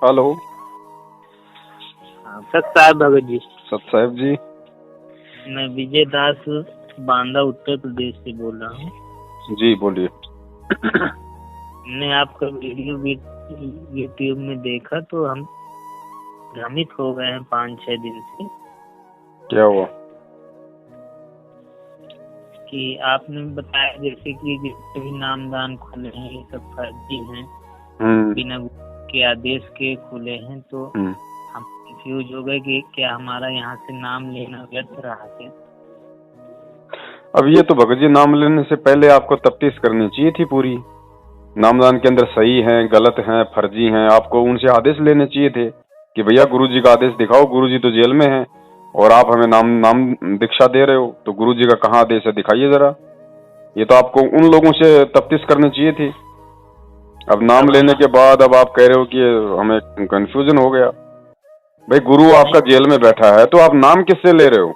Hello. सत साहब भगत जी। सत साहब जी। मैं विजय दास बांदा उत्तर प्रदेश से बोल रहा हूँ। जी बोलिए। हमने आपका वीडियो यूट्यूब में देखा तो हम भ्रमित हो गए हैं 5-6 दिन से। क्या हुआ? कि आपने बताया जैसे कि जितने भी नामदान खुले हैं ये सब फर्जी हैं, बिना के आदेश के खुले हैं, तो हम कंफ्यूज हो गए कि क्या हमारा यहाँ से नाम लेना व्यर्थ रहा क्या? अब ये तो भगत जी, नाम लेने से पहले आपको तफ्तीश करनी चाहिए थी पूरी। नामदान के अंदर सही हैं, गलत हैं, फर्जी हैं, आपको उनसे आदेश लेने चाहिए थे कि भैया गुरुजी का आदेश दिखाओ, गुरुजी तो जेल में हैं और आप हमें नाम दीक्षा दे रहे हो, तो गुरुजी का कहाँ आदेश है दिखाइए जरा। ये तो आपको उन लोगों से तफ्तीश करनी चाहिए थी। अब नाम लेने के बाद अब आप कह रहे हो कि हमें कंफ्यूजन हो गया। भाई गुरु आपका जेल में बैठा है तो आप नाम किससे ले रहे हो?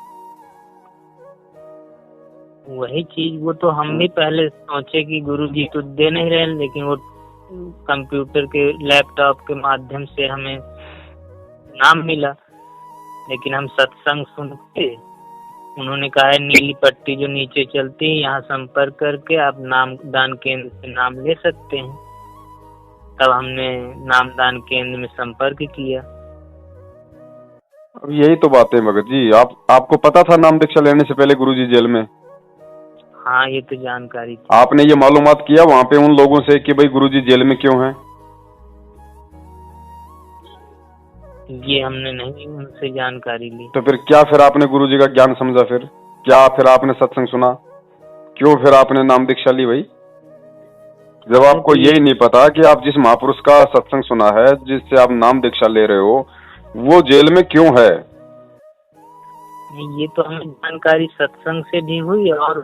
वही चीज, वो तो हम भी पहले सोचे कि गुरुजी तो दे नहीं रहे, लेकिन वो कंप्यूटर के लैपटॉप के माध्यम से हमें नाम मिला। लेकिन हम सत्संग सुन के, उन्होंने कहा है नीली पट्टी जो नीचे चलती है यहाँ संपर्क करके आप नामदान केंद्र से नाम ले सकते हैं। तब हमने नामदान केंद्र में संपर्क किया। अब यही तो बात है भगत जी, आपको पता था नाम दीक्षा लेने से पहले गुरुजी जेल में? हाँ, ये तो जानकारी थी। आपने ये मालूमात किया वहाँ पे उन लोगों से कि भाई गुरुजी जेल में क्यों हैं? ये हमने नहीं उनसे जानकारी ली। तो फिर आपने गुरुजी का ज्ञान समझा? फिर आपने सत्संग सुना? क्यों फिर आपने नाम दीक्षा ली भाई? जब आपको यही नहीं पता कि आप जिस महापुरुष का सत्संग सुना है, जिससे आप नाम दीक्षा ले रहे हो, वो जेल में क्यों है? ये तो हमें जानकारी सत्संग से भी हुई और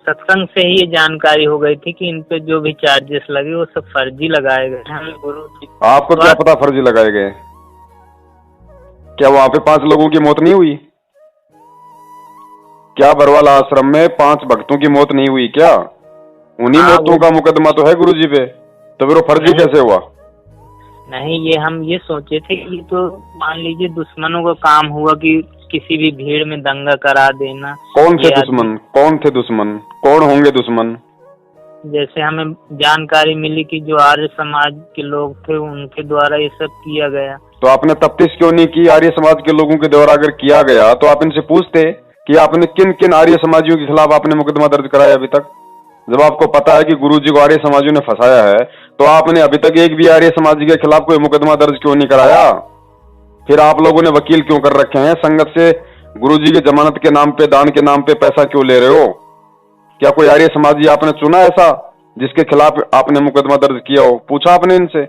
सत्संग से ही ये जानकारी हो गई थी कि इन पे जो भी चार्जेस लगे वो सब फर्जी लगाए गए हैं। आपको क्या पता फर्जी लगाए गए? क्या वहाँ पे 5 लोगों की मौत नहीं हुई? क्या बरवाला आश्रम में 5 भक्तों की मौत नहीं हुई क्या? उन्हीं मौतों का मुकदमा तो है गुरुजी पे, तो फिर वो फर्जी कैसे हुआ? नहीं, ये हम ये सोचे थे कि तो मान लीजिए दुश्मनों का काम हुआ कि किसी भी भीड़ में दंगा करा देना। कौन थे दुश्मन? कौन होंगे दुश्मन? जैसे हमें जानकारी मिली कि जो आर्य समाज के लोग थे उनके द्वारा ये सब किया गया। तो आपने तफ्तीश क्यों नहीं की? आर्य समाज के लोगों के द्वारा अगर किया गया तो आप इनसे पूछते कि आपने किन किन आर्य समाजियों के खिलाफ आपने मुकदमा दर्ज कराया अभी तक? जब आपको पता है कि गुरुजी को आर्य समाजियों ने फंसाया है, तो आपने अभी तक एक भी आर्य समाजी के खिलाफ कोई मुकदमा दर्ज क्यों नहीं कराया? फिर आप लोगों ने वकील क्यों कर रखे हैं? संगत से गुरुजी के जमानत के नाम पे, दान के नाम पे पैसा क्यों ले रहे हो? क्या कोई आर्य समाजी आपने चुना ऐसा जिसके खिलाफ आपने मुकदमा दर्ज किया हो? पूछा आपने इनसे?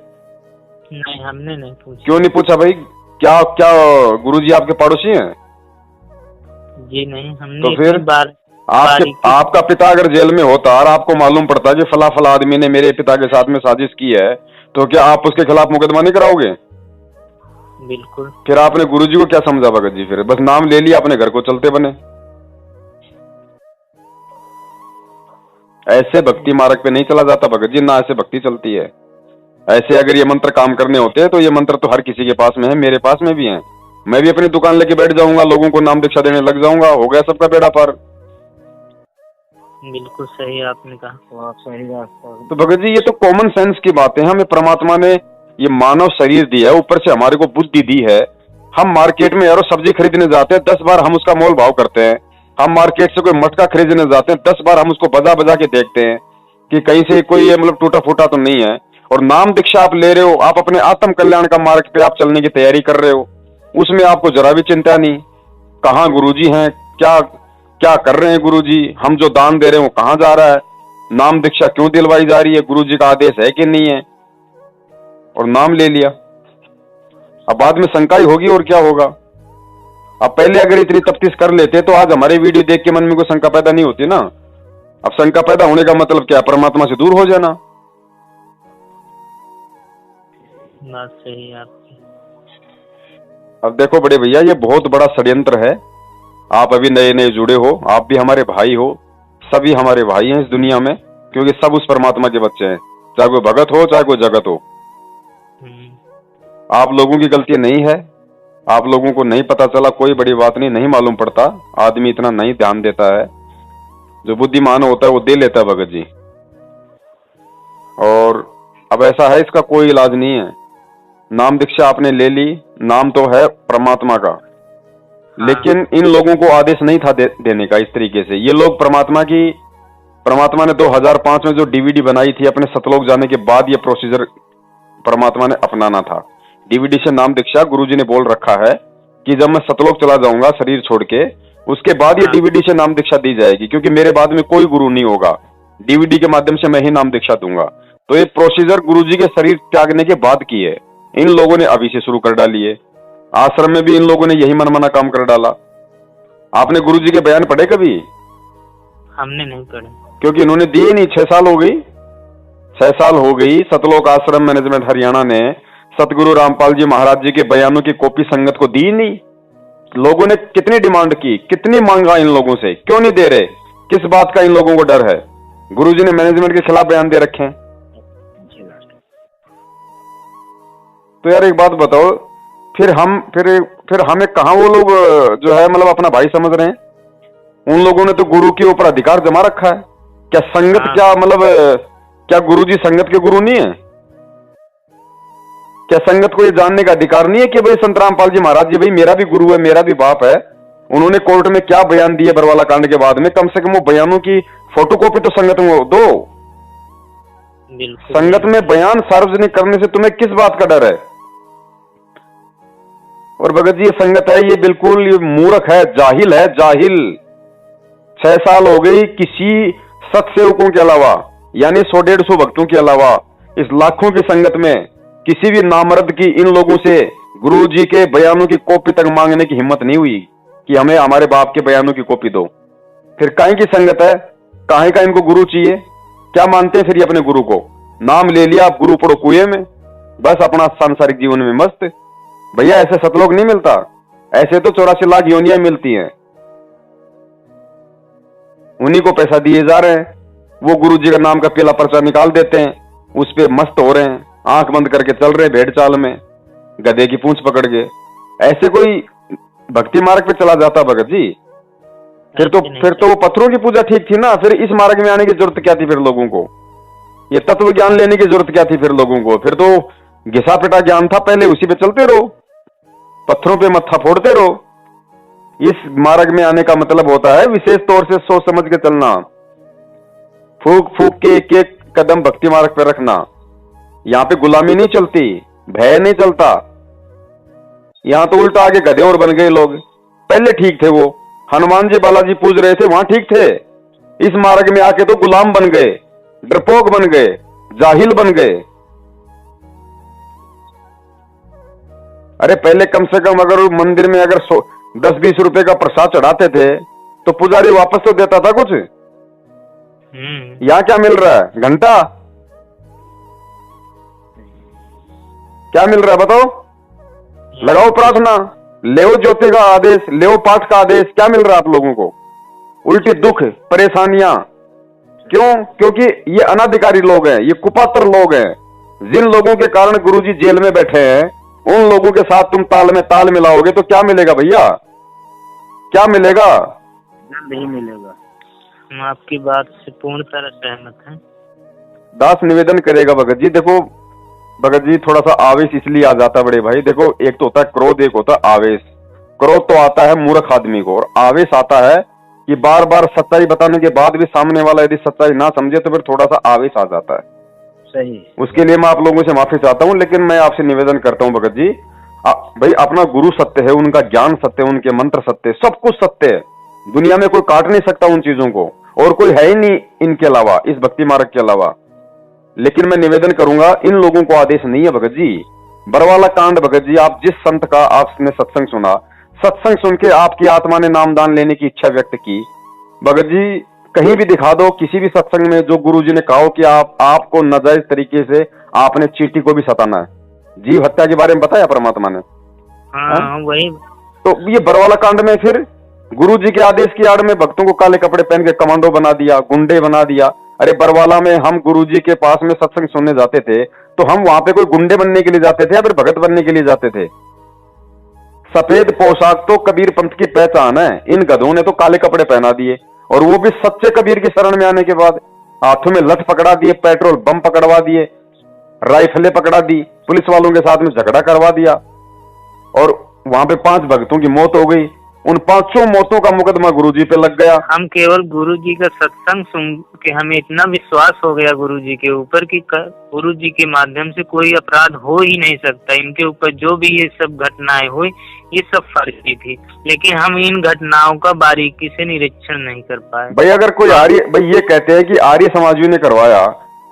नहीं, हमने नहीं पूछा। क्यों नहीं पूछा भाई? क्या गुरुजी आपके पड़ोसी हैं? जी नहीं, हमने तो फिर बार आपका पिता अगर जेल में होता और आपको मालूम पड़ता कि फला आदमी ने मेरे पिता के साथ में साजिश की है, तो क्या आप उसके खिलाफ मुकदमा नहीं कराओगे? बिल्कुल। फिर आपने गुरुजी को क्या समझा भगत जी? फिर बस नाम ले लिया, अपने घर को चलते बने। ऐसे भक्ति मार्ग पे नहीं चला जाता भगत जी, ना ऐसे भक्ति चलती है। ऐसे अगर ये मंत्र काम करने होते हैं तो ये मंत्र तो हर किसी के पास में है, मेरे पास में भी है। मैं भी अपनी दुकान लेके बैठ जाऊंगा, लोगों को नाम दीक्षा देने लग जाऊंगा, हो गया सबका बेड़ा पार। बिल्कुल सही आपने कहा। तो आप सही बात। तो भगत जी ये तो कॉमन सेंस की बात है। हमें परमात्मा ने ये मानव शरीर दिया है, ऊपर से हमारे को बुद्धि दी है। हम मार्केट में यारो सब्जी खरीदने जाते हैं, 10 बार हम उसका मोल भाव करते हैं। हम मार्केट से कोई मटका खरीदने जाते हैं, 10 बार हम उसको बजा के देखते हैं कि कहीं से कोई ये मतलब टूटा फूटा तो नहीं है। और नाम दीक्षा आप ले रहे हो, आप अपने आत्म कल्याण का मार्ग पे आप चलने की तैयारी कर रहे हो, उसमें आपको जरा भी चिंता नहीं। कहाँ गुरुजी हैं, क्या कर रहे हैं गुरुजी, हम जो दान दे रहे हैं वो कहाँ जा रहा है, नाम दीक्षा क्यों दिलवाई जा रही है, गुरुजी का आदेश है कि नहीं है, और नाम ले लिया। अब बाद में शंका ही होगी और क्या होगा। अब पहले अगर इतनी तफ्तीश कर लेते तो आज हमारे वीडियो देख के मन में कोई शंका पैदा नहीं होती ना। अब शंका पैदा होने का मतलब क्या? परमात्मा से दूर हो जाना। बात सही है आपकी। अब देखो बड़े भैया, ये बहुत बड़ा षड्यंत्र है। आप अभी नए नए जुड़े हो, आप भी हमारे भाई हो, सभी हमारे भाई हैं इस दुनिया में, क्योंकि सब उस परमात्मा के बच्चे हैं, चाहे कोई भगत हो चाहे कोई जगत हो। आप लोगों की गलती नहीं है, आप लोगों को नहीं पता चला, कोई बड़ी बात नहीं, नहीं मालूम पड़ता, आदमी इतना नहीं ध्यान देता है। जो बुद्धिमान होता है वो दे लेता है भगत जी। और अब ऐसा है, इसका कोई इलाज नहीं है। नाम दीक्षा आपने ले ली, नाम तो है परमात्मा का, लेकिन इन लोगों को आदेश नहीं था देने का इस तरीके से। ये लोग परमात्मा ने 2005 में जो डीवीडी बनाई थी अपने सतलोक जाने के बाद, ये प्रोसीजर परमात्मा ने अपनाना था। डीवीडी से नाम दीक्षा गुरुजी ने बोल रखा है कि जब मैं सतलोक चला जाऊंगा शरीर छोड़ के, उसके बाद ये डीवीडी से नाम दीक्षा दी जाएगी, क्योंकि मेरे बाद में कोई गुरु नहीं होगा, डीवीडी के माध्यम से मैं ही नाम दीक्षा दूंगा। तो ये प्रोसीजर गुरुजी के शरीर त्यागने के बाद की है, इन लोगों ने अभी से शुरू कर डाली है। आश्रम में भी इन लोगों ने यही मनमाना काम कर डाला। आपने गुरुजी के बयान पढ़े कभी? हमने नहीं पढ़े, क्योंकि इन्होंने दिए नहीं। 6 साल हो गई, 6 साल हो गई। सतलोक आश्रम मैनेजमेंट हरियाणा ने सतगुरु रामपाल जी महाराज जी के बयानों की कॉपी संगत को दी नहीं। लोगों ने कितनी डिमांड की, कितनी मांगा इन लोगों से, क्यों नहीं दे रहे? किस बात का इन लोगों को डर है? गुरुजी ने मैनेजमेंट के खिलाफ बयान दे रखे हैं। तो यार एक बात बताओ, फिर हमें कहां वो लोग जो है मतलब अपना भाई समझ रहे हैं? उन लोगों ने तो गुरु के ऊपर अधिकार जमा रखा है। क्या संगत क्या मतलब क्या गुरुजी संगत के गुरु नहीं है? क्या संगत को ये जानने का अधिकार नहीं है कि भाई संत रामपाल जी महाराज जी भाई मेरा भी गुरु है, मेरा भी बाप है, उन्होंने कोर्ट में क्या बयान दिए बरवाला कांड के बाद में, कम से कम वो बयानों की फोटोकॉपी तो संगत में दो। संगत में बयान सार्वजनिक करने से तुम्हें किस बात का डर है? और भगत जी ये संगत है, ये बिल्कुल ये मूर्ख है, जाहिल है, जाहिल। 6 साल हो गई, किसी सत्सेवकों के अलावा यानी 100-150 भक्तों के अलावा इस लाखों की संगत में किसी भी नामर्द की इन लोगों से गुरु जी के बयानों की कॉपी तक मांगने की हिम्मत नहीं हुई कि हमें हमारे बाप के बयानों की कॉपी दो। फिर काहे की संगत है? काहे का इनको गुरु चाहिए? क्या मानते हैं फिर ये अपने गुरु को? नाम ले लिया, आप गुरु पड़ो कुएं में, बस अपना सांसारिक जीवन में मस्त। भैया ऐसे सतलोक नहीं मिलता, ऐसे तो 84 लाख योनियां मिलती हैं। उन्हीं को पैसा दिए जा रहे हैं, वो गुरु जी का नाम का पीला पर्चा निकाल देते हैं, उस पे मस्त हो रहे हैं, आंख बंद करके चल रहे भेड़ चाल में, गधे की पूंछ पकड़ के। ऐसे कोई भक्ति मार्ग पे चला जाता भगत जी? फिर तो वो पत्थरों की पूजा ठीक थी ना। फिर इस मार्ग में आने की जरूरत क्या थी फिर लोगों को? ये तत्व ज्ञान लेने की जरूरत क्या थी फिर लोगों को? फिर तो घिसा पिटा ज्ञान था पहले, उसी पे चलते रहो, पत्थरों पे मत्था फोड़ते रहो। इस मार्ग में आने का मतलब होता है विशेष तौर से सोच समझ के चलना, फूक फूक के एक एक कदम भक्ति मार्ग पे रखना। यहाँ पे गुलामी नहीं चलती, भय नहीं चलता। यहाँ तो उल्टा आगे गधे और बन गए लोग। पहले ठीक थे, वो हनुमान जी बालाजी पूज रहे थे, वहां ठीक थे। इस मार्ग में आके तो गुलाम बन गए, डरपोक बन गए, जाहिल बन गए। अरे पहले कम से कम अगर मंदिर में अगर 10-20 रुपए का प्रसाद चढ़ाते थे तो पुजारी वापस तो देता था कुछ। यहाँ क्या मिल रहा है? घंटा। क्या मिल रहा है बताओ? लगाओ प्रार्थना, लेओ ज्योति का आदेश, लेओ पाठ का आदेश। क्या मिल रहा है आप लोगों को? उल्टी दुख, परेशानियां। क्यों? क्योंकि ये अनाधिकारी लोग हैं, ये कुपात्र लोग हैं। जिन लोगों के कारण गुरुजी जेल में बैठे हैं, उन लोगों के साथ तुम ताल में ताल मिलाओगे तो क्या मिलेगा भैया? क्या मिलेगा? नहीं मिलेगा। हम आपकी बात से पूर्ण तरह सहमत हैं। दास निवेदन करेगा भगत जी। देखो भगत जी, थोड़ा सा आवेश इसलिए आ जाता है बड़े भाई। देखो एक तो होता है क्रोध, एक होता है आवेश। क्रोध तो आता है मूर्ख आदमी को, और आवेश आता है कि बार बार सच्चाई बताने के बाद भी सामने वाला यदि सच्चाई ना समझे तो फिर थोड़ा सा आवेश आ जाता है। सही। उसके लिए मैं आप लोगों से माफी चाहता हूं, लेकिन मैं आपसे निवेदन करता हूं भगत जी, भाई अपना गुरु सत्य है, उनका ज्ञान सत्य है, उनके मंत्र सत्य है, सब कुछ सत्य है। दुनिया में कोई काट नहीं सकता उन चीजों को, और कोई है ही नहीं इनके अलावा, इस भक्ति मार्ग के अलावा। लेकिन मैं निवेदन करूंगा, इन लोगों को आदेश नहीं है भगत जी। बरवाला कांड भगत जी, आप जिस संत का आपने सत्संग सुना, सत्संग सुन के आपकी आत्मा ने नामदान लेने की इच्छा व्यक्त की, भगत जी कहीं भी दिखा दो किसी भी सत्संग में जो गुरुजी ने कहा कि आपको नाजायज तरीके से आपने चींटी को भी सताना है। जीव हत्या के बारे में बताया परमात्मा ने। हाँ, वही। तो ये बरवाला कांड में फिर गुरुजी के आदेश की आड़ में भक्तों को काले कपड़े पहन के कमांडो बना दिया, गुंडे बना दिया। अरे बरवाला में हम गुरुजी के पास में सत्संग सुनने जाते थे तो हम वहां पे कोई गुंडे बनने के लिए जाते थे या फिर भगत बनने के लिए जाते थे? सफेद पोशाक तो कबीर पंथ की पहचान है। इन गधों ने तो काले कपड़े पहना दिए, और वो भी सच्चे कबीर की शरण में आने के बाद। हाथों में लठ पकड़ा दिए, पेट्रोल बम पकड़वा दिए, राइफलें पकड़ा दी, पुलिस वालों के साथ में झगड़ा करवा दिया, और वहां पे 5 भक्तों की मौत हो गई। उन 5 मौतों का मुकदमा गुरुजी पे लग गया। हम केवल गुरुजी का सत्संग सुन के हमें इतना विश्वास हो गया गुरुजी के ऊपर कि गुरुजी के माध्यम से कोई अपराध हो ही नहीं सकता। इनके ऊपर जो भी ये सब घटनाएं हुई ये सब फर्जी थी, लेकिन हम इन घटनाओं का बारीकी से निरीक्षण नहीं कर पाए। भाई अगर कोई आर्य, भाई ये कहते हैं कि आर्य समाजियों ने करवाया,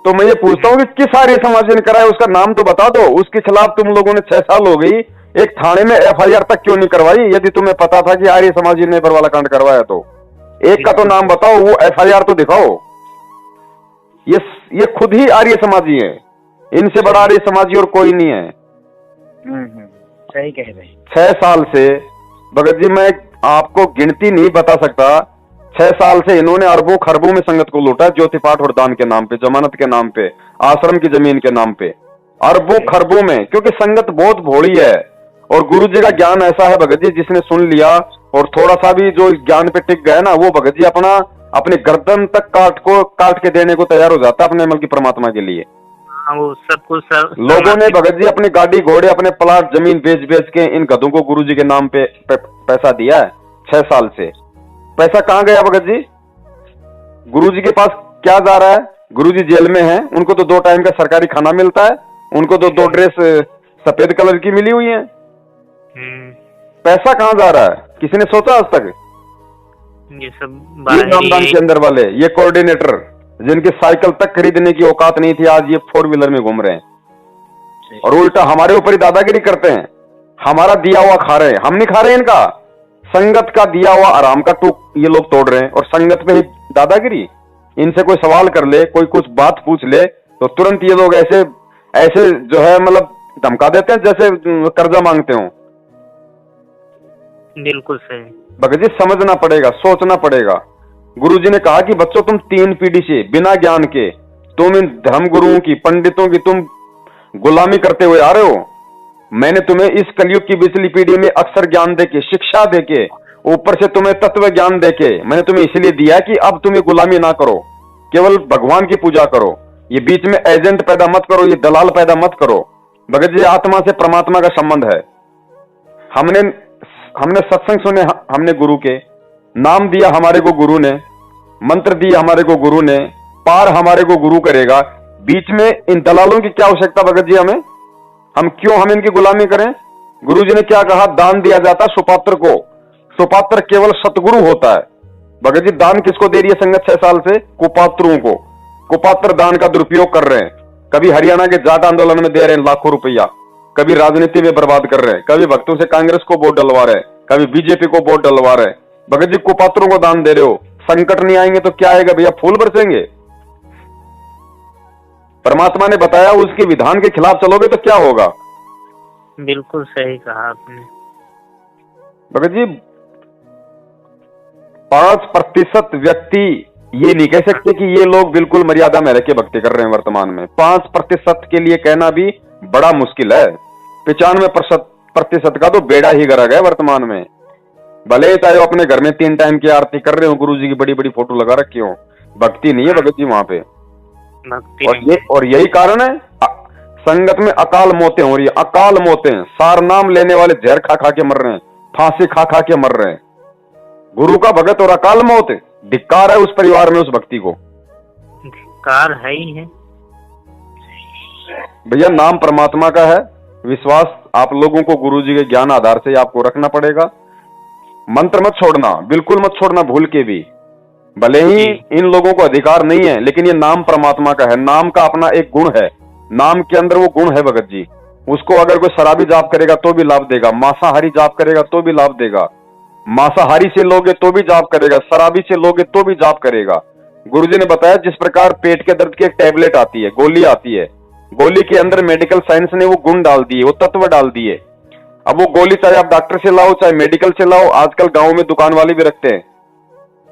तो मैं ये पूछता हूँ कि किस आर्य समाजी ने कराया, उसका नाम तो बता दो। उसके खिलाफ तुम लोगों ने 6 साल हो गई, एक थाने में FIR तक क्यों नहीं करवाई? यदि तुम्हें पता था कि आर्य समाजी ने बरवाला कांड करवाया तो एक का तो नाम बताओ, वो FIR तो दिखाओ। ये खुद ही आर्य समाजी है, इनसे बड़ा आर्य समाजी और कोई नहीं है। सही कह रहे हैं। 6 साल से भगत जी, मैं आपको गिनती नहीं बता सकता, 6 साल से इन्होंने अरबों खरबों में संगत को लूटा, ज्योति पाठ और दान के नाम पे, जमानत के नाम पे, आश्रम की जमीन के नाम पे, अरबों खरबों में। क्योंकि संगत बहुत भोली है, और गुरु जी का ज्ञान ऐसा है भगत जी, जिसने सुन लिया और थोड़ा सा भी जो ज्ञान पे टिक गया ना, वो भगत जी अपने गर्दन तक काट के देने को तैयार हो जाता है अपने अमल की परमात्मा के लिए। वो सब कुछ लोगों ने भगत जी अपनी गाड़ी घोड़े, अपने प्लाट जमीन बेच के इन गधों को गुरु जी के नाम पे पैसा दिया है 6 साल से। पैसा कहाँ गया भगत जी? गुरु जी के पास क्या जा रहा है? गुरु जी जेल में हैं, उनको तो 2 टाइम का सरकारी खाना मिलता है, उनको तो 2 ड्रेस सफेद कलर की मिली हुई है। पैसा कहाँ जा रहा है? किसी ने सोचा आज तक? ये सब नामदान के अंदर वाले, ये कोऑर्डिनेटर जिनकी साइकिल तक खरीदने की औकात नहीं थी, आज ये 4 व्हीलर में घूम रहे हैं, और उल्टा हमारे ऊपर ही दादागिरी करते हैं। हमारा दिया हुआ खा रहे हैं, हम नहीं खा रहे हैं इनका। संगत का दिया हुआ आराम का टूक ये लोग तोड़ रहे हैं, और संगत में ही दादागिरी। इनसे कोई सवाल कर ले, कोई कुछ बात पूछ ले, तो तुरंत ये लोग ऐसे जो है मतलब धमका देते हैं जैसे कर्जा मांगते हो। बिल्कुल सही भगत जी, समझना पड़ेगा, सोचना पड़ेगा। गुरुजी ने कहा कि बच्चों, तुम 3 पीढ़ी से बिना ज्ञान के तुम इन धर्म गुरुओं की, पंडितों की तुम गुलामी करते हुए आ रहे हो। मैंने तुम्हें इस कलयुग की पिछली पीढ़ी में अक्षर ज्ञान देके, शिक्षा देके, ऊपर से तुम्हें तत्व ज्ञान देके मैंने तुम्हें इसलिए दिया कि अब तुम्हें गुलामी ना करो, केवल भगवान की पूजा करो। ये बीच में एजेंट पैदा मत करो, ये दलाल पैदा मत करो। भगत जी, आत्मा से परमात्मा का संबंध है। हमने सत्संग सुने, हमने गुरु के नाम दिया, हमारे को गुरु ने मंत्र दिया, हमारे को गुरु ने पार हमारे को गुरु करेगा। बीच में इन दलालों की क्या आवश्यकता भगत जी? हम इनकी गुलामी करें? गुरुजी ने क्या कहा? दान दिया जाता सुपात्र को। सुपात्र केवल सतगुरु होता है। भगत जी, दान किसको दे रही है संगत 6 साल से? कुपात्रों को। कुपात्र दान का दुरुपयोग कर रहे हैं। कभी हरियाणा के जाट आंदोलन में दे रहे हैं लाखों रुपया, कभी राजनीति में बर्बाद कर रहे हैं, कभी भक्तों से कांग्रेस को वोट डलवा रहे हैं, कभी बीजेपी को वोट डलवा रहे हैं। भगत जी, कुपात्रों को दान दे रहे हो। संकट नहीं आएंगे तो क्या आएगा भैया? फूल बरसेंगे। परमात्मा ने बताया, उसके विधान के खिलाफ चलोगे तो क्या होगा? बिल्कुल सही कहा आपने भगत जी। 5% व्यक्ति ये नहीं कह सकते कि ये लोग बिल्कुल मर्यादा में रह के भक्ति कर रहे हैं वर्तमान में। 5% के लिए कहना भी बड़ा मुश्किल है। 95% का तो बेड़ा ही गरक है वर्तमान में। भले ही चाहे अपने घर में 3 टाइम की आरती कर रहे हो, गुरु जी की बड़ी बड़ी फोटो लगा रखी हो, भक्ति नहीं है भगत जी वहां पे। और यही कारण है संगत में अकाल मौतें हो रही है। अकाल मौतें, सार नाम लेने वाले जहर खा खा के मर रहे हैं, फांसी खा खा के मर रहे हैं। गुरु का भगत और अकाल मौत, धिक्कार है उस परिवार में, उस भक्ति को धिक्कार है ही है भैया। नाम परमात्मा का है, विश्वास आप लोगों को गुरु जी के ज्ञान आधार से आपको रखना पड़ेगा। मंत्र मत छोड़ना, बिल्कुल मत छोड़ना भूल के भी। भले ही इन लोगों को अधिकार नहीं है, लेकिन ये नाम परमात्मा का है। नाम का अपना एक गुण है, नाम के अंदर वो गुण है भगत जी। उसको अगर कोई शराबी जाप करेगा तो भी लाभ देगा, मांसाहारी जाप करेगा तो भी लाभ देगा, मांसाहारी से लोगे तो भी जाप करेगा, शराबी से लोगे तो भी जाप करेगा। गुरुजी ने बताया जिस प्रकार पेट के दर्द की एक टैबलेट आती है, गोली आती है, गोली के अंदर मेडिकल साइंस ने वो गुण डाल दिए, वो तत्व डाल दिए। अब वो गोली चाहे आप डॉक्टर से लाओ, चाहे मेडिकल से लाओ, आजकल गांव में दुकान वाले भी रखते हैं,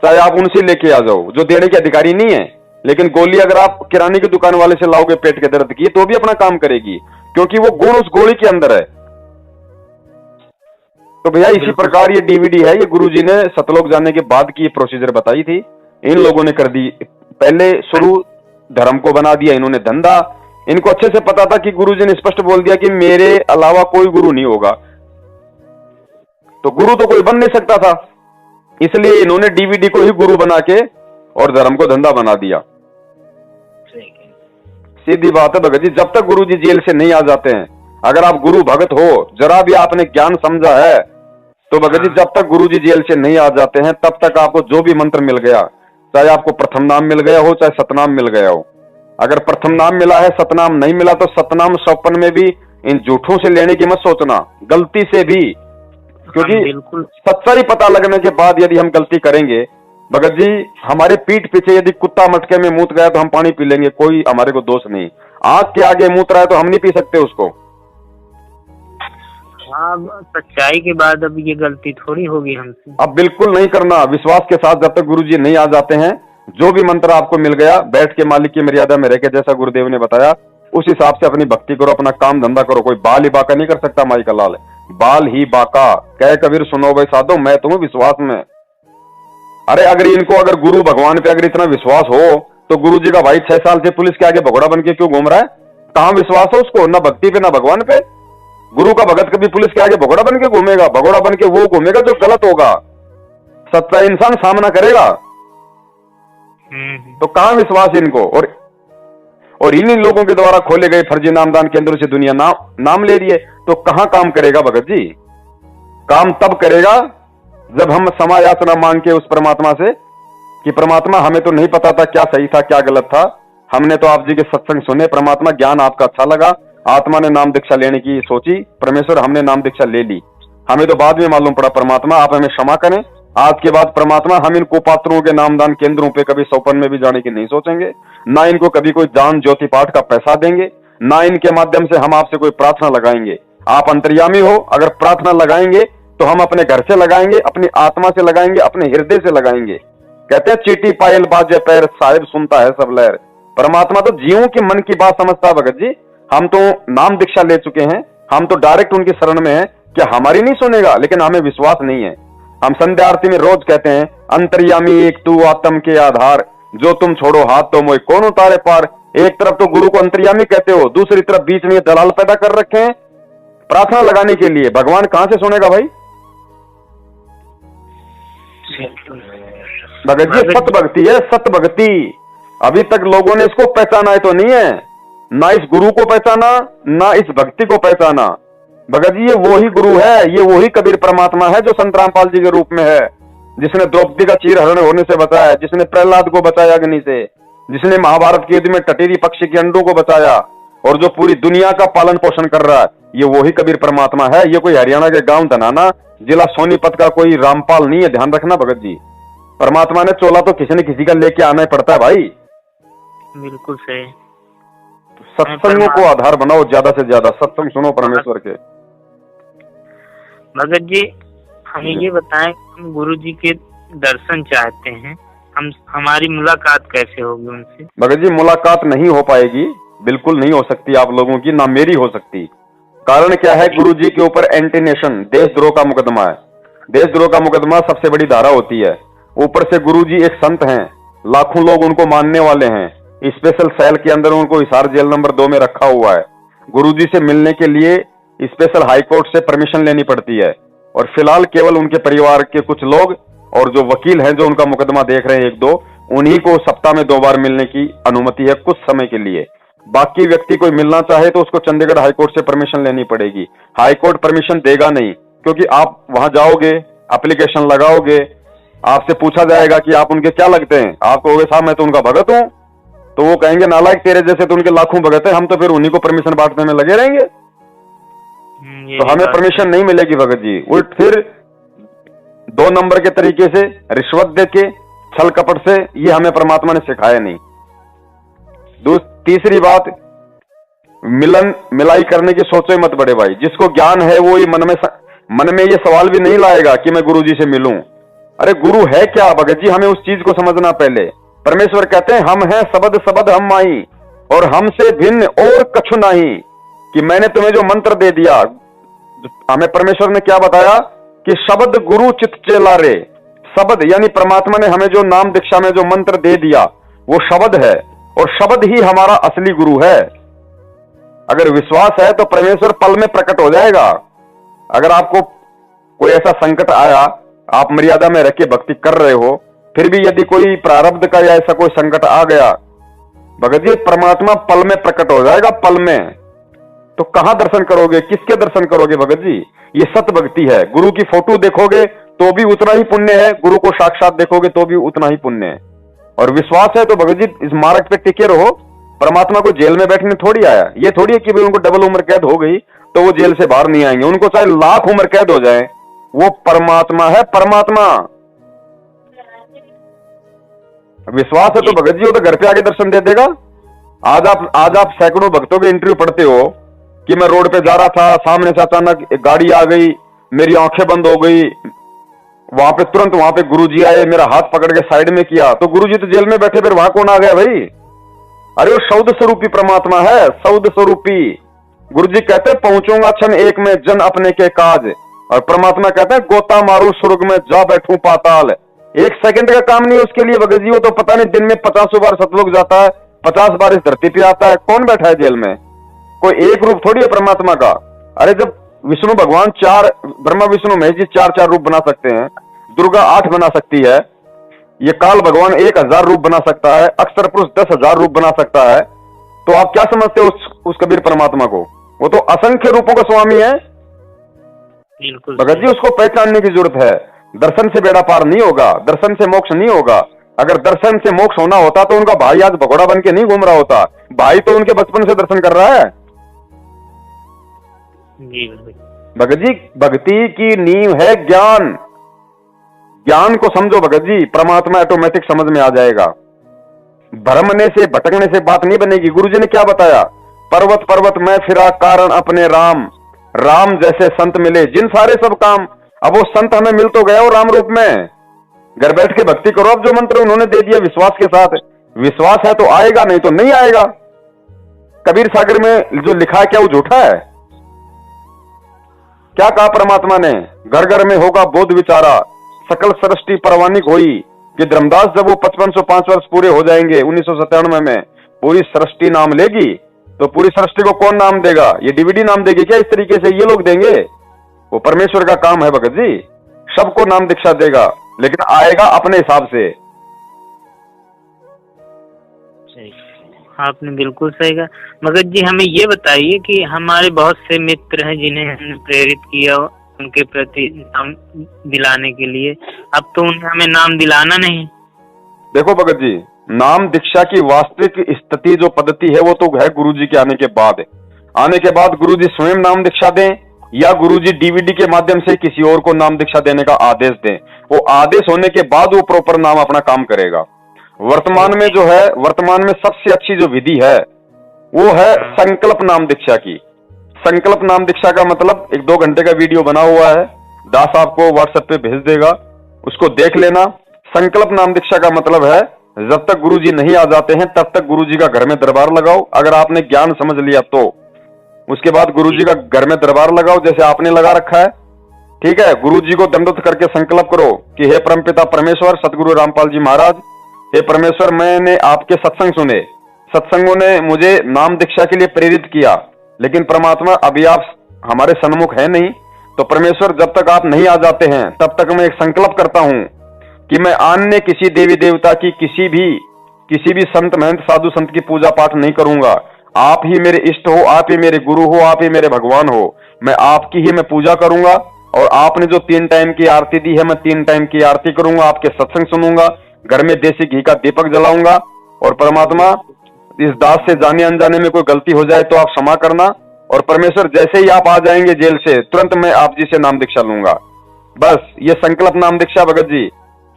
चाहे आप उनसे लेके आ जाओ, जो देने के अधिकारी नहीं है, लेकिन गोली अगर आप किराने की दुकान वाले से लाओगे पेट के दर्द की तो भी अपना काम करेगी, क्योंकि वो गुण उस गोली के अंदर है। तो भैया इसी प्रकार ये डीवीडी है, ये गुरुजी ने सतलोक जाने के बाद की प्रोसीजर बताई थी, इन लोगों ने कर दी। पहले शुरू धर्म को बना दिया इन्होंने धंधा। इनको अच्छे से पता था कि गुरुजी ने स्पष्ट बोल दिया कि मेरे अलावा कोई गुरु नहीं होगा, तो गुरु तो कोई बन नहीं सकता था, इसलिए इन्होंने डीवीडी को ही गुरु बना के और धर्म को धंधा बना दिया। सीधी बात है भगत जी, जब तक गुरुजी जेल से नहीं आ जाते हैं, अगर आप गुरु भगत हो, जरा भी आपने ज्ञान समझा है, तो भगत जी जब तक गुरुजी जेल से नहीं आ जाते हैं तब तक आपको जो भी मंत्र मिल गया, चाहे आपको प्रथम नाम मिल गया हो चाहे सतनाम मिल गया हो, अगर प्रथम नाम मिला है सतनाम नहीं मिला तो सतनाम सौपन में भी इन झूठों से लेने की मत सोचना, गलती से भी, क्योंकि सच्चाई पता लगने के बाद यदि हम गलती करेंगे भगत जी, हमारे पीठ पीछे यदि कुत्ता मटके में मूत गया तो हम पानी पी लेंगे, कोई हमारे को दोष नहीं। आंख के आगे मूत रहा है तो हम नहीं पी सकते उसको। हाँ, सच्चाई के बाद अब ये गलती थोड़ी होगी हमसे। अब बिल्कुल नहीं करना, विश्वास के साथ जब तक गुरुजी नहीं आ जाते हैं, जो भी मंत्र आपको मिल गया बैठ के मालिक की मर्यादा में रहकर, जैसा गुरुदेव ने बताया उस हिसाब से अपनी भक्ति करो, अपना काम धंधा करो। कोई बाल ही बाका नहीं कर सकता माई का लाल, बाल ही बाका कह कबीर सुनो भाई साधो मैं तुम्हें विश्वास में। अरे अगर इनको अगर गुरु भगवान पे अगर इतना विश्वास हो तो गुरुजी का भाई 6 साल से पुलिस के आगे भगोड़ा बन के क्यों घूम रहा है? कहां विश्वास है उसको? ना भक्ति पे ना भगवान पे। गुरु का भगत कभी पुलिस के आगे भगोड़ा बन के घूमेगा? भगोड़ा बन के वो घूमेगा जो गलत होगा, सच्चा इंसान सामना करेगा। तो कहां विश्वास इनको? और इन्हीं लोगों के द्वारा खोले गए फर्जी नामदान केंद्रों से दुनिया नाम ले रही है, तो कहां काम करेगा भगत जी? काम तब करेगा जब हम क्षमा याचना मांग के उस परमात्मा से कि परमात्मा हमें तो नहीं पता था क्या सही था क्या गलत था, हमने तो आप जी के सत्संग सुने, परमात्मा ज्ञान आपका अच्छा लगा, आत्मा ने नाम दीक्षा लेने की सोची, परमेश्वर हमने नाम दीक्षा ले ली, हमें तो बाद में मालूम पड़ा, परमात्मा आप हमें क्षमा करें। आज के बाद परमात्मा हम इन कुपात्रों के नामदान केंद्रों पे कभी सौपन में भी जाने की नहीं सोचेंगे, ना इनको कभी कोई दान ज्योति पाठ का पैसा देंगे, ना इनके माध्यम से हम आपसे कोई प्रार्थना लगाएंगे। आप अंतर्यामी हो, अगर प्रार्थना लगाएंगे तो हम अपने घर से लगाएंगे, अपनी आत्मा से लगाएंगे, अपने हृदय से लगाएंगे। कहते हैं चीटी पायल बाजे पैर साहिब सुनता है सब लहर। परमात्मा तो जीवों के मन की बात समझता है भगत जी। हम तो नाम दीक्षा ले चुके हैं, हम तो डायरेक्ट उनकी शरण में हैं, क्या हमारी नहीं सुनेगा? लेकिन हमें विश्वास नहीं है। हम संध्या आरती में रोज कहते हैं अंतर्यामी एक तू आत्म के आधार, जो तुम छोड़ो हाथ तो मोय कौन उतारे पार। एक तरफ तो गुरु को अंतर्यामी कहते हो, दूसरी तरफ बीच में दलाल पैदा कर रखे हैं प्रार्थना लगाने के लिए। भगवान कहां से सुनेगा भाई? भगत जी सत भक्ति है, सत भक्ति। अभी तक लोगों ने इसको पहचाना है तो नहीं है, ना इस गुरु को पहचाना ना इस भक्ति को पहचाना। भगत जी ये वही गुरु है, ये वही कबीर परमात्मा है जो संत रामपाल जी के रूप में है, जिसने द्रौपदी का चीर हरण होने से बचाया, जिसने प्रहलाद को बचाया अग्नि से, जिसने महाभारत के युद्ध में टटेरी पक्षी के अंडों को बचाया, और जो पूरी दुनिया का पालन पोषण कर रहा है, ये वही कबीर परमात्मा है। ये कोई हरियाणा के गांव धनाना जिला सोनीपत का कोई रामपाल नहीं है, ध्यान रखना भगत जी। परमात्मा ने चोला तो किसी न किसी का लेके आना ही पड़ता है भाई। बिल्कुल सही। सत्संगों को आधार बनाओ, ज्यादा से ज्यादा सत्संग सुनो परमेश्वर के। भगत जी हमें ये बताएं, हम गुरु जी के दर्शन चाहते हैं, हमारी मुलाकात कैसे होगी उनसे? भगत जी मुलाकात नहीं हो पाएगी, बिल्कुल नहीं हो सकती आप लोगों की, ना मेरी हो सकती। कारण क्या है? गुरु जी के ऊपर एंटी नेशन देशद्रोह का मुकदमा है। देशद्रोह का मुकदमा सबसे बड़ी धारा होती है। ऊपर से गुरु जी एक संत हैं, लाखों लोग उनको मानने वाले हैं। स्पेशल सेल के अंदर उनको हिसार जेल नंबर 2 में रखा हुआ है। गुरु जी से मिलने के लिए स्पेशल हाई कोर्ट से परमिशन लेनी पड़ती है, और फिलहाल केवल उनके परिवार के कुछ लोग और जो वकील हैं जो उनका मुकदमा देख रहे हैं 1-2, उन्हीं को सप्ताह में 2 बार मिलने की अनुमति है कुछ समय के लिए। बाकी व्यक्ति कोई मिलना चाहे तो उसको चंडीगढ़ हाईकोर्ट से परमिशन लेनी पड़ेगी। हाईकोर्ट परमिशन देगा नहीं, क्योंकि आप वहां जाओगे, एप्लीकेशन लगाओगे, आपसे पूछा जाएगा कि आप उनके क्या लगते हैं। आप कहोगे साहब मैं तो उनका भगत हूं, तो वो कहेंगे नालायक तेरे जैसे तो उनके लाखों भगत है, हम तो फिर उन्हीं को परमिशन बांटने में लगे रहेंगे। तो हमें परमिशन नहीं मिलेगी भगत जी। उल्ट फिर 2 नंबर के तरीके से रिश्वत देके छल कपट से, ये हमें परमात्मा ने सिखाया नहीं। तीसरी बात, मिलन मिलाई करने की सोचो मत बड़े भाई। जिसको ज्ञान है वो ही मन में ये सवाल भी नहीं लाएगा कि मैं गुरु जी से मिलूं। अरे गुरु है क्या भगत जी? हमें उस चीज को समझना पहले। परमेश्वर कहते हैं हम हैं सबद सबद हम माई, और हमसे भिन्न और कछु नहीं, कि मैंने तुम्हें जो मंत्र दे दिया। हमें परमेश्वर ने क्या बताया कि शब्द गुरु चित चेला रे। शब्द यानी परमात्मा ने हमें जो नाम दीक्षा में जो मंत्र दे दिया वो शब्द है, और शब्द ही हमारा असली गुरु है। अगर विश्वास है तो परमेश्वर पल में प्रकट हो जाएगा। अगर आपको कोई ऐसा संकट आया, आप मर्यादा में रह के भक्ति कर रहे हो, फिर भी यदि कोई प्रारब्ध का या ऐसा कोई संकट आ गया, भगत जी परमात्मा पल में प्रकट हो जाएगा, पल में। तो कहां दर्शन करोगे, किसके दर्शन करोगे भगत जी? ये सत भक्ति है। गुरु की फोटो देखोगे तो भी उतना ही पुण्य है, गुरु को साक्षात देखोगे तो भी उतना ही पुण्य है। और विश्वास है तो भगत जी इस मार्ग पे टिके रहो। परमात्मा को जेल में बैठने थोड़ी आया। ये थोड़ी है कि भाई उनको डबल उम्र कैद हो गई तो वो जेल से बाहर नहीं आएंगे। उनको चाहे लाख उम्र कैद हो जाए, वो परमात्मा है, परमात्मा। विश्वास है तो भगत जी वो तो घर पे आके दर्शन दे देगा। आज आप सैकड़ों भक्तों के इंटरव्यू पढ़ते हो कि मैं रोड पे जा रहा था, सामने से अचानक एक गाड़ी आ गई, मेरी आंखें बंद हो गई, वहां पे तुरंत वहां पे गुरुजी आए, मेरा हाथ पकड़ के साइड में किया। तो गुरुजी तो जेल में बैठे, फिर वहां कौन आ गया भाई? अरे वो शब्द स्वरूपी परमात्मा है, शब्द स्वरूपी। गुरुजी कहते हैं पहुंचूंगा क्षण एक में जन अपने के काज, और परमात्मा कहते हैं गोता मारू स्वर्ग में जा बैठूं पाताल। एक सेकंड का काम नहीं उसके लिए भगत जी। वो तो पता नहीं दिन में 50 बार सतलोक जाता है, 50 बार इस धरती पे आता है। कौन बैठा है जेल में? कोई एक रूप थोड़ी है परमात्मा का। अरे जब विष्णु भगवान ब्रह्मा विष्णु महेश जी 4 रूप बना सकते हैं, दुर्गा 8 बना सकती है, ये काल भगवान 1000 रूप बना सकता है, अक्षर पुरुष 10,000 रूप बना सकता है, तो आप क्या समझते हो उस कबीर परमात्मा को? वो तो असंख्य रूपों का स्वामी है। भगत जी उसको पहचानने की जरूरत है। दर्शन से बेड़ा पार नहीं होगा, दर्शन से मोक्ष नहीं होगा। अगर दर्शन से मोक्ष होना होता तो उनका भाई आज भगोड़ा बन के नहीं घूम रहा होता। भाई तो उनके बचपन से दर्शन कर रहा है। भगत जी भक्ति की नींव है ज्ञान। ज्ञान को समझो भगत जी, परमात्मा ऑटोमेटिक समझ में आ जाएगा। भ्रमने से भटकने से बात नहीं बनेगी। गुरुजी ने क्या बताया? पर्वत पर्वत में फिरा कारण अपने राम, राम जैसे संत मिले जिन सारे सब काम। अब वो संत हमें मिल तो गया वो राम रूप में। घर बैठ के भक्ति करो। अब जो मंत्र उन्होंने दे दिया विश्वास के साथ, विश्वास है तो आएगा, नहीं तो नहीं आएगा। कबीर सागर में जो लिखा है क्या वो झूठा है? क्या कहा परमात्मा ने? घर घर में होगा बोध विचारा, सकल सृष्टि परवानिक होई। कि धर्मदास जब वो 5505 वर्ष पूरे हो जाएंगे 1997 में, पूरी सृष्टि नाम लेगी, तो पूरी सृष्टि को कौन नाम देगा? ये डीवीडी नाम देगी क्या? इस तरीके से ये लोग देंगे? वो परमेश्वर का काम है भगत जी। सबको नाम दीक्षा देगा, लेकिन आएगा अपने हिसाब से। आपने बिल्कुल सही कहा। भगत जी हमें ये बताइए कि हमारे बहुत से मित्र हैं जिन्हें हमने प्रेरित किया उनके प्रति नाम दिलाने के लिए, अब तो उन्हें हमें नाम दिलाना नहीं। देखो भगत जी, नाम दीक्षा की वास्तविक स्थिति जो पद्धति है वो तो है गुरुजी के आने के बाद गुरुजी स्वयं नाम दीक्षा दें या गुरुजी डीवीडी के माध्यम से किसी और को नाम दीक्षा देने का आदेश दें। वो आदेश होने के बाद वो प्रॉपर नाम अपना काम करेगा। वर्तमान में सबसे अच्छी जो विधि है वो है संकल्प नाम दीक्षा की। संकल्प नाम दीक्षा का मतलब 1-2 घंटे का वीडियो बना हुआ है, दास आपको व्हाट्सएप पे भेज देगा, उसको देख लेना। संकल्प नाम दीक्षा का मतलब है जब तक गुरुजी नहीं आ जाते हैं तब तक गुरुजी का घर में दरबार लगाओ। अगर आपने ज्ञान समझ लिया तो उसके बाद गुरुजी का घर में दरबार लगाओ जैसे आपने लगा रखा है, ठीक है। गुरुजी को दंडवत करके संकल्प करो कि हे परमपिता परमेश्वर सतगुरु रामपाल जी महाराज, हे परमेश्वर, मैंने आपके सत्संग सुने, सत्संगों ने मुझे नाम दीक्षा के लिए प्रेरित किया, लेकिन परमात्मा अभी आप हमारे सन्मुख है नहीं, तो परमेश्वर जब तक आप नहीं आ जाते हैं तब तक मैं एक संकल्प करता हूं कि मैं अन्य किसी देवी देवता की किसी भी संत महंत साधु संत की पूजा पाठ नहीं करूंगा। आप ही मेरे इष्ट हो, आप ही मेरे गुरु हो, आप ही मेरे भगवान हो। मैं आपकी ही मैं पूजा करूंगा, और आपने जो 3 टाइम की आरती दी है मैं 3 टाइम की आरती करूंगा, आपके सत्संग सुनूंगा, घर में देसी घी का दीपक जलाऊंगा। और परमात्मा इस दास से जाने अनजाने में कोई गलती हो जाए तो आप क्षमा करना। और परमेश्वर जैसे ही आप आ जाएंगे जेल से तुरंत मैं आप जी से नाम दीक्षा लूंगा। बस ये संकल्प नाम दीक्षा भगत जी।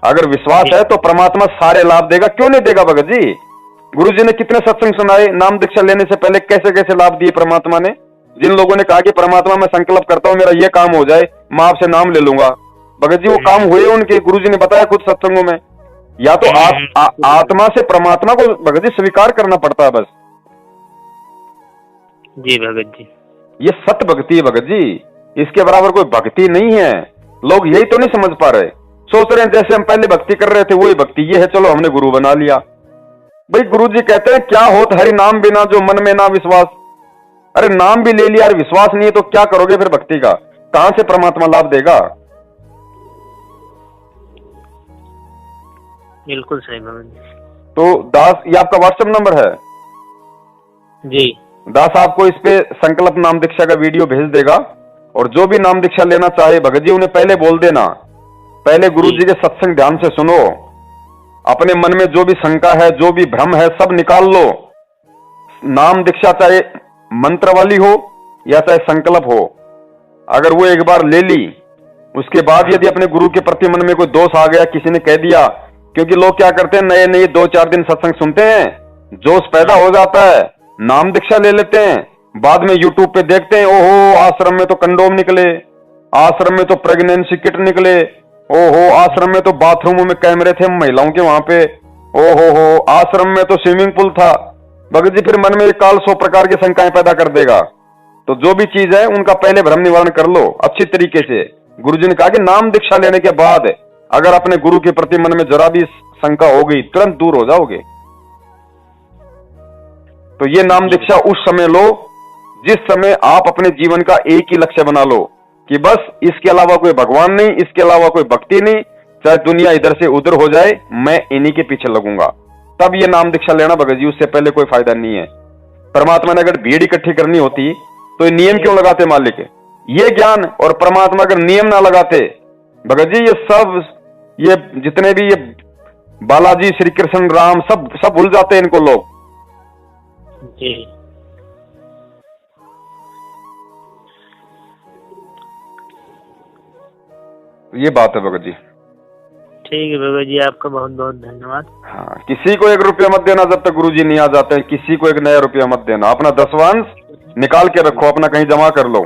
अगर विश्वास है तो परमात्मा सारे लाभ देगा, क्यों नहीं देगा भगत जी? गुरुजी ने कितने सत्संग सुनाए, नाम दीक्षा लेने से पहले कैसे कैसे लाभ दिए परमात्मा ने। जिन लोगों ने कहा कि परमात्मा मैं संकल्प करता हूं मेरा ये काम हो जाए, मैं आपसे नाम ले लूंगा, भगत जी वो काम हुए उनके। गुरुजी ने बताया खुद सत्संगों में। या तो आत्मा से परमात्मा को भगत जी स्वीकार करना पड़ता है बस। जी भगत जी, ये सत्य भक्ति है भगत जी, इसके बराबर कोई भक्ति नहीं है। लोग यही तो नहीं समझ पा रहे, सोच रहे हैं जैसे हम पहले भक्ति कर रहे थे वही भक्ति ये है, चलो हमने गुरु बना लिया। भाई गुरु जी कहते हैं क्या होत हरि नाम बिना जो मन में ना विश्वास। अरे नाम भी ले लिया और विश्वास नहीं है तो क्या करोगे फिर भक्ति का, कहां से परमात्मा लाभ देगा। बिल्कुल सही भगत जी। तो दास, ये आपका व्हाट्सएप नंबर है जी। दास आपको इस पे संकल्प नाम दीक्षा का वीडियो भेज देगा, और जो भी नाम दीक्षा लेना चाहे भगत जी उन्हें पहले बोल देना, पहले गुरु जी के सत्संग ध्यान से सुनो, अपने मन में जो भी शंका है जो भी भ्रम है सब निकाल लो। नाम दीक्षा चाहे मंत्र वाली हो या चाहे संकल्प हो, अगर वो एक बार ले ली उसके बाद यदि अपने गुरु के प्रति मन में कोई दोष आ गया, किसी ने कह दिया, क्योंकि लोग क्या करते हैं नए नए 2-4 दिन सत्संग सुनते हैं, जोश पैदा हो जाता है, नाम दीक्षा ले लेते हैं, बाद में यूट्यूब पे देखते हैं ओहो आश्रम में तो कंडोम निकले, आश्रम में तो प्रेगनेंसी किट निकले, ओहो आश्रम में तो बाथरूमों में कैमरे थे महिलाओं के वहां पे, ओहो हो आश्रम में तो स्विमिंग पूल था। भगत जी फिर मन में 100 प्रकार की शंकाएं पैदा कर देगा। तो जो भी चीज है उनका पहले भ्रम निवारण कर लो अच्छी तरीके से। गुरुजी ने कहा कि नाम दीक्षा लेने के बाद अगर अपने गुरु के प्रति मन में जरा भी शंका हो गई तुरंत दूर हो जाओगे। तो ये नाम दीक्षा उस समय लो जिस समय आप अपने जीवन का एक ही लक्ष्य बना लो कि बस इसके अलावा कोई भगवान नहीं, इसके अलावा कोई भक्ति नहीं, चाहे दुनिया इधर से उधर हो जाए मैं इन्हीं के पीछे लगूंगा, तब ये नाम दीक्षा लेना भगत जी, उससे पहले कोई फायदा नहीं है। परमात्मा ने अगर भीड़ इकट्ठी करनी होती तो नियम क्यों लगाते मालिक? ये ज्ञान और परमात्मा अगर नियम ना लगाते भगत जी, ये सब ये जितने भी ये बालाजी श्री कृष्ण राम सब भूल जाते हैं इनको लोग। जी ये बात है भगत जी। ठीक है भगत जी, आपका बहुत बहुत धन्यवाद। हाँ, किसी को 1 रुपया मत देना जब तक गुरुजी नहीं आ जाते हैं, किसी को 1 नया रुपया मत देना। अपना 10वांश निकाल के रखो, अपना कहीं जमा कर लो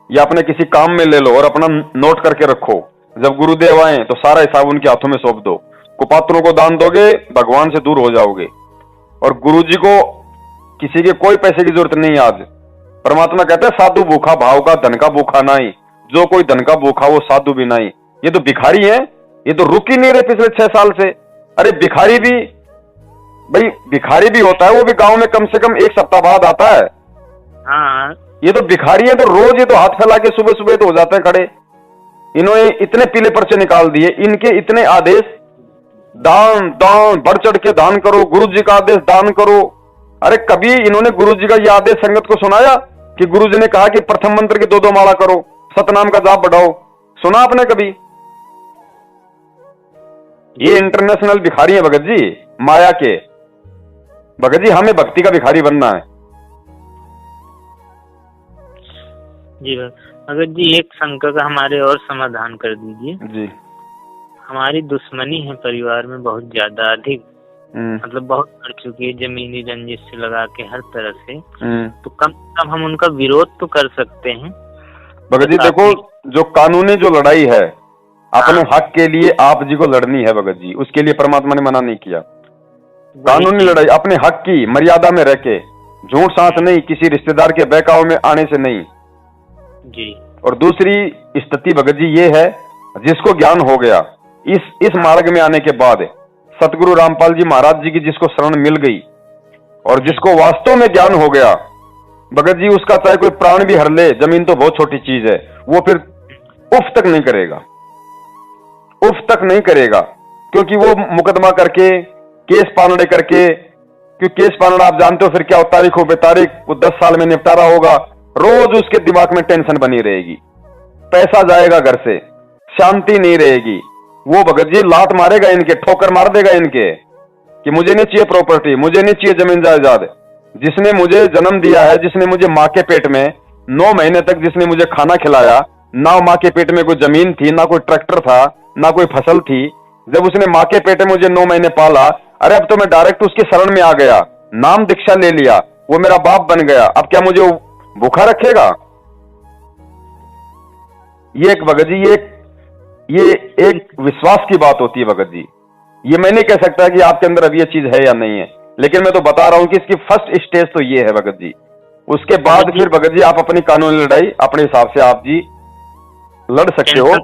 या अपने किसी काम में ले लो और अपना नोट करके रखो। जब गुरुदेव आए तो सारा हिसाब उनके हाथों में सौंप दो। कुपात्रों को दान दोगे भगवान से दूर हो जाओगे। और गुरुजी को किसी के कोई पैसे की जरूरत नहीं। आज परमात्मा कहते हैं साधु भूखा भाव का धन का भूखा नहीं, जो कोई धन का भूखा वो साधु भी नहीं। ये तो भिखारी है, ये तो रुक ही नहीं रहे पिछले 6 साल से। अरे भिखारी भी भाई भिखारी भी होता है, वो भी गांव में कम से कम 1 सप्ताह बाद आता है। हाँ, ये तो भिखारी है तो रोज ये तो हाथ फैला के सुबह सुबह तो हो जाते हैं खड़े। इन्होंने इतने पीले पर्चे निकाल दिए, इनके इतने आदेश, दान दान बढ़ चढ़ के दान करो, गुरु जी का आदेश दान करो। अरे कभी इन्होंने गुरु जी का यह आदेश संगत को सुनाया कि गुरु जी ने कहा कि प्रथम मंत्र की 2-2 माला करो, सतनाम का जाप बढ़ाओ? सुना आपने कभी? ये इंटरनेशनल भिखारी है भगत जी, माया के। भगत जी हमें भक्ति का भिखारी बनना है। जी भगत जी, एक शंका का हमारे और समाधान कर दीजिए जी। हमारी दुश्मनी है परिवार में बहुत ज्यादा अधिक, मतलब बहुत बढ़ चुकी है, जमीनी रंजिश से लगा के हर तरह से। तो कम से कम हम उनका विरोध तो कर सकते हैं। भगत जी देखो, जो कानूनी जो लड़ाई है अपने हक के लिए आप जी को लड़नी है भगत जी, उसके लिए परमात्मा ने मना नहीं किया। कानूनी लड़ाई अपने हक की मर्यादा में रह के, झूठ सांस नहीं, किसी रिश्तेदार के बहकाव में आने से नहीं जी। और दूसरी स्थिति भगत जी ये है, जिसको ज्ञान हो गया इस मार्ग में आने के बाद, सतगुरु रामपाल जी महाराज जी की जिसको शरण मिल गई और जिसको वास्तव में ज्ञान हो गया भगत जी, उसका चाहे कोई प्राण भी हर ले, जमीन तो बहुत छोटी चीज है, वो फिर उफ तक नहीं करेगा, उफ तक नहीं करेगा। क्योंकि वो मुकदमा करके, केस पानड़े करके, क्योंकि केस पानड़ा आप जानते हो फिर क्या हो, तारीख हो बेतारीख, वो 10 साल में निपटारा होगा, रोज उसके दिमाग में टेंशन बनी रहेगी, पैसा जाएगा घर से, शांति नहीं रहेगी। वो भगत जी लात मारेगा इनके, ठोकर मार देगा इनके कि मुझे नहीं चाहिए प्रॉपर्टी, मुझे नहीं चाहिए जमीन जायदाद। जिसने मुझे जन्म दिया है, जिसने मुझे माँ के पेट में 9 महीने तक जिसने मुझे खाना खिलाया, ना माँ के पेट में कोई जमीन थी, ना कोई ट्रैक्टर था, ना कोई फसल थी, जब उसने माँ के पेट में मुझे 9 महीने पाला, अरे अब तो मैं डायरेक्ट उसकी शरण में आ गया, नाम दीक्षा ले लिया, वो मेरा बाप बन गया, अब क्या मुझे भूखा रखेगा? ये एक भगत जी, ये एक विश्वास की बात होती है भगत जी। ये मैं नहीं कह सकता कि आपके अंदर अभी ये चीज है या नहीं है, लेकिन मैं तो बता रहा हूं कि इसकी फर्स्ट स्टेज तो ये है भगत जी। उसके बाद फिर भगत जी आप अपनी कानूनी लड़ाई अपने हिसाब से आप जी लड़ सकते हो।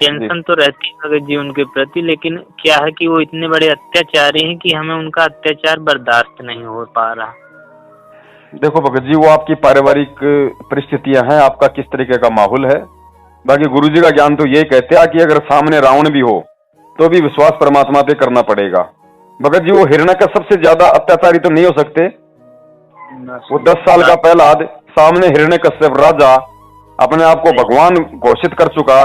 टेंशन तो रहती है भगत जी उनके प्रति, लेकिन क्या है कि वो इतने बड़े अत्याचारी हैं कि हमें उनका अत्याचार बर्दाश्त नहीं हो पा रहा। देखो भगत जी, वो आपकी पारिवारिक परिस्थितियां हैं, आपका किस तरीके का माहौल है। बाकी गुरुजी का ज्ञान तो ये कहते हैं कि अगर सामने रावण भी हो तो भी विश्वास परमात्मा पे करना पड़ेगा। भगत जी, वो हिरण्यकश्यप सबसे ज्यादा अत्याचारी तो नहीं हो सकते। वो 10 साल का प्रहलाद, सामने हिरण्यकश्यप राजा अपने आप को भगवान घोषित कर चुका।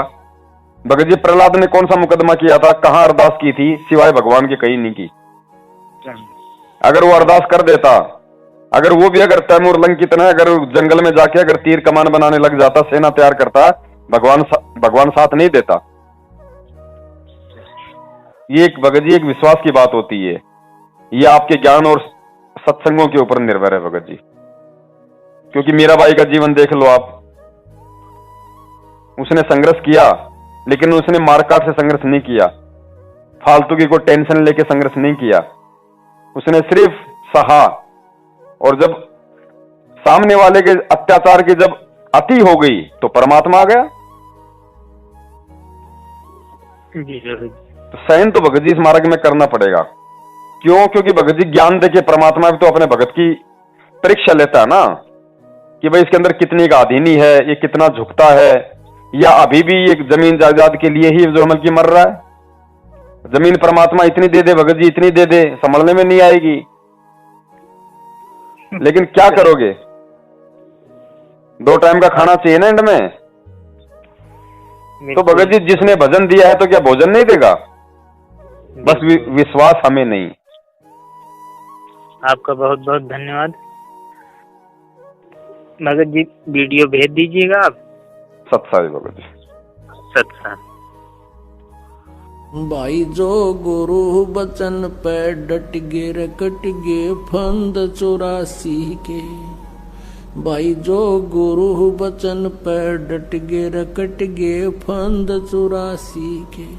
भगत जी, प्रहलाद ने कौन सा मुकदमा किया था, कहाँ अरदास की थी, सिवाय भगवान के कहीं नहीं की। अगर वो अरदास कर देता, अगर वो भी अगर तैमूर लंकित ने अगर जंगल में जाके अगर तीर कमान बनाने लग जाता, सेना तैयार करता, भगवान साथ नहीं देता। ये एक भगत जी एक विश्वास की बात होती है। ये आपके ज्ञान और सत्संगों के ऊपर निर्भर है भगत जी। क्योंकि मीराबाई का जीवन देख लो आप, उसने संघर्ष किया, लेकिन उसने मारकाट से संघर्ष नहीं किया, फालतू की कोई टेंशन लेके संघर्ष नहीं किया, उसने सिर्फ सहा। और जब सामने वाले के अत्याचार की जब अति हो गई तो परमात्मा आ गया। तो सहन तो भगत जी इस मार्ग में करना पड़ेगा। क्यों? क्योंकि भगत जी ज्ञान देके परमात्मा भी तो अपने भगत की परीक्षा लेता है ना, कि भाई इसके अंदर कितनी का अधीनी है, ये कितना झुकता है, या अभी भी एक जमीन जायदाद के लिए ही जो अमल की मर रहा है। जमीन परमात्मा इतनी दे दे भगत जी, इतनी दे दे, संभलने में नहीं आएगी, लेकिन क्या करोगे? 2 टाइम का खाना चाहिए ना एंड में। तो भगत जी, जिसने भजन दिया है तो क्या भोजन नहीं देगा? बस विश्वास हमें नहीं। आपका बहुत बहुत धन्यवाद भगत जी। वीडियो भेज दीजिएगा आप। सत्साई भगत जी, सत्साई। भाई जो गुरु बचन पे डट गे रकट गे फंद 84 के। भाई जो गुरु बचन पे डट गे रकट गे फंद 84 के।